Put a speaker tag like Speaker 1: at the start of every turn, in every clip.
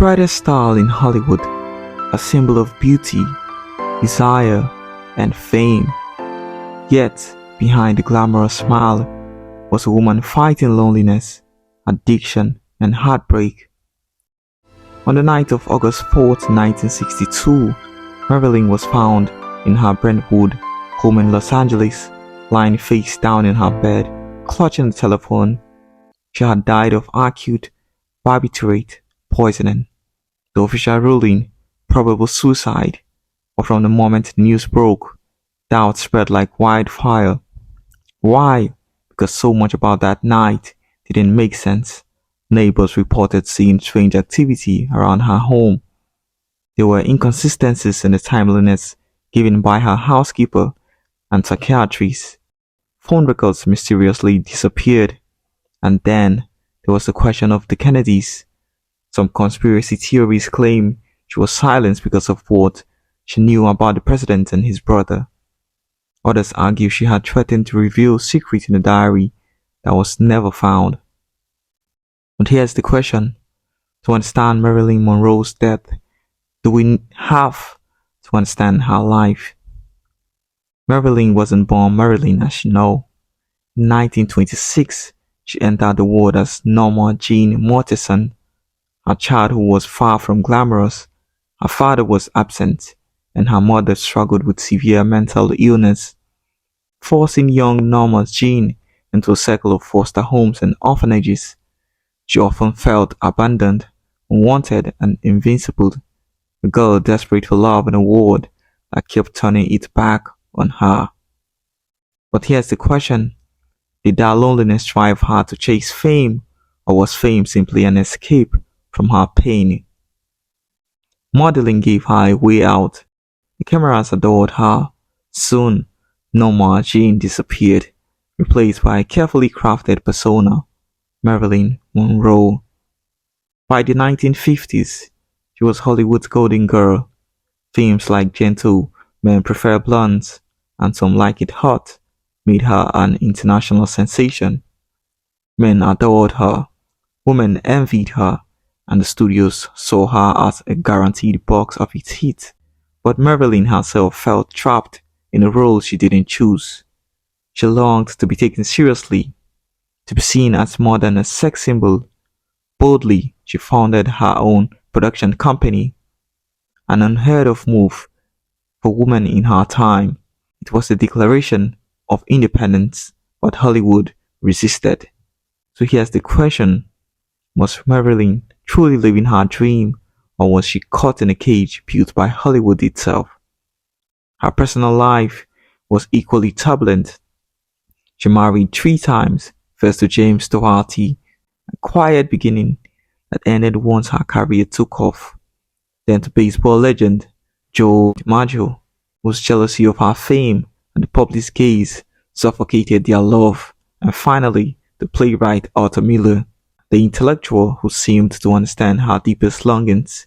Speaker 1: brightest star in Hollywood, a symbol of beauty, desire, and fame. Yet, behind the glamorous smile was a woman fighting loneliness, addiction, and heartbreak. On the night of August 4th, 1962, Marilyn was found in her Brentwood home in Los Angeles, lying face down in her bed, clutching the telephone. She had died of acute barbiturate poisoning. The official ruling, probable suicide, but from the moment the news broke, doubt spread like wildfire. Why? Because so much about that night didn't make sense. Neighbors reported seeing strange activity around her home. There were inconsistencies in the timeliness given by her housekeeper and psychiatrist. Phone records mysteriously disappeared. And then there was the question of the Kennedys. Some conspiracy theories claim she was silenced because of what she knew about the president and his brother. Others argue she had threatened to reveal secrets in a diary that was never found. But here's the question. To understand Marilyn Monroe's death, do we have to understand her life? Marilyn wasn't born Marilyn, as you know. In 1926, she entered the world as Norma Jean Mortensen. Her childhood was far from glamorous. Her father was absent, and her mother struggled with severe mental illness, forcing young Norma Jean into a circle of foster homes and orphanages. She often felt abandoned, unwanted, and invincible, a girl desperate for love in a world that kept turning its back on her. But here's the question. Did that loneliness drive her to chase fame, or was fame simply an escape from her pain? Modeling gave her a way out. The cameras adored her. Soon, Norma Jean disappeared, replaced by a carefully crafted persona, Marilyn Monroe. By the 1950s, she was Hollywood's golden girl. Films like Gentle Men Prefer Blondes and Some Like It Hot made her an international sensation. Men adored her, women envied her, and the studios saw her as a guaranteed box office hit. But Marilyn herself felt trapped in a role she didn't choose. She longed to be taken seriously, to be seen as more than a sex symbol. Boldly, she founded her own production company, an unheard of move for women in her time. It was a declaration of independence, but Hollywood resisted. So here's the question. Was Marilyn truly living her dream, or was she caught in a cage built by Hollywood itself? Her personal life was equally turbulent. She married 3 times, first to James Doherty, a quiet beginning that ended once her career took off, then to baseball legend Joe DiMaggio, whose jealousy of her fame and the public's gaze suffocated their love, and finally the playwright Arthur Miller, the intellectual who seemed to understand her deepest longings,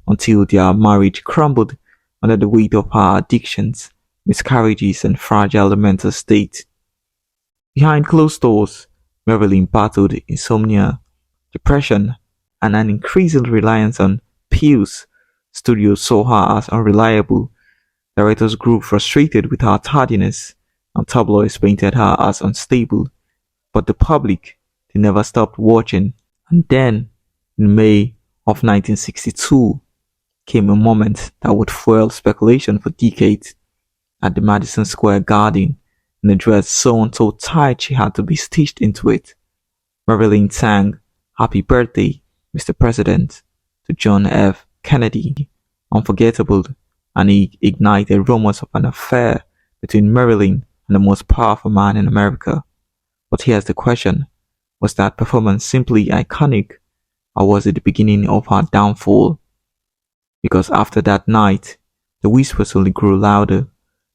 Speaker 1: until their marriage crumbled under the weight of her addictions, miscarriages, and fragile mental state. Behind closed doors, Marilyn battled insomnia, depression, and an increasing reliance on pills. Studios saw her as unreliable, directors grew frustrated with her tardiness, and tabloids painted her as unstable. But the public, they never stopped watching. And then, in May of 1962, came a moment that would fuel speculation for decades. At the Madison Square Garden, in a dress sewn so tight she had to be stitched into it, Marilyn sang "Happy Birthday, Mr. President" to John F. Kennedy, unforgettable, and it ignited rumors of an affair between Marilyn and the most powerful man in America. But here's the question. Was that performance simply iconic, or was it the beginning of her downfall? Because after that night, the whispers only grew louder.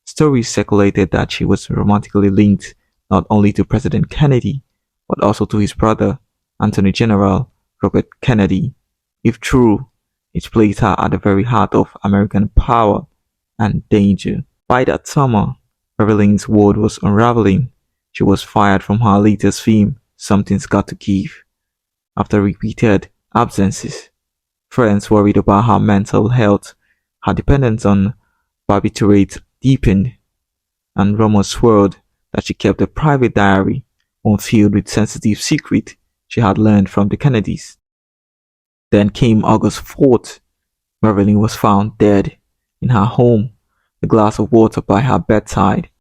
Speaker 1: Stories circulated that she was romantically linked not only to President Kennedy, but also to his brother, Attorney General Robert Kennedy. If true, it placed her at the very heart of American power and danger. By that summer, Marilyn's world was unraveling. She was fired from her latest film, Something's Got to Give, after repeated absences. Friends worried about her mental health. Her dependence on barbiturates deepened, and rumors swirled that she kept a private diary, one filled with sensitive secrets she had learned from the Kennedys. Then came August 4th. Marilyn was found dead in her home, a glass of water by her bedside,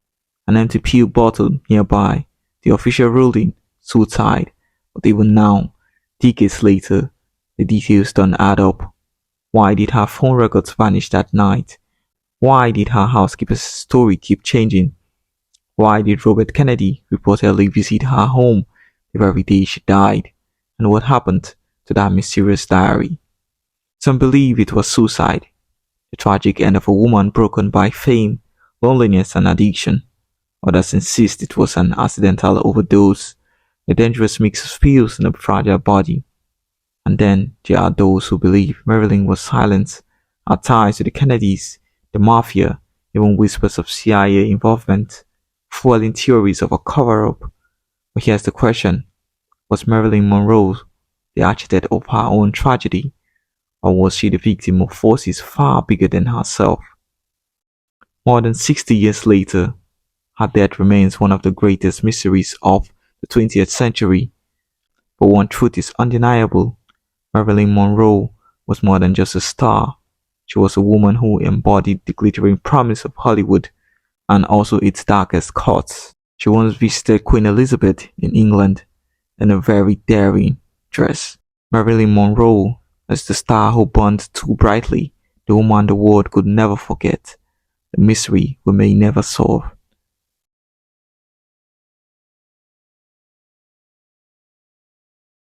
Speaker 1: an empty pill bottle nearby. The official ruling, suicide, but even now, decades later, the details don't add up. Why did her phone records vanish that night? Why did her housekeeper's story keep changing? Why did Robert Kennedy reportedly visit her home the very day she died? And what happened to that mysterious diary? Some believe it was suicide, the tragic end of a woman broken by fame, loneliness, and addiction. Others insist it was an accidental overdose, a dangerous mix of pills in a fragile body. And then there are those who believe Marilyn was silenced, her ties to the Kennedys, the mafia, even whispers of CIA involvement, fueling theories of a cover-up. But here's the question: was Marilyn Monroe the architect of her own tragedy, or was she the victim of forces far bigger than herself? More than 60 years later, her death remains one of the greatest mysteries of the 20th century. But one truth is undeniable: Marilyn Monroe was more than just a star. She was a woman who embodied the glittering promise of Hollywood and also its darkest courts. She once visited Queen Elizabeth in England in a very daring dress. Marilyn Monroe is the star who burned too brightly, the woman the world could never forget, the mystery we may never solve.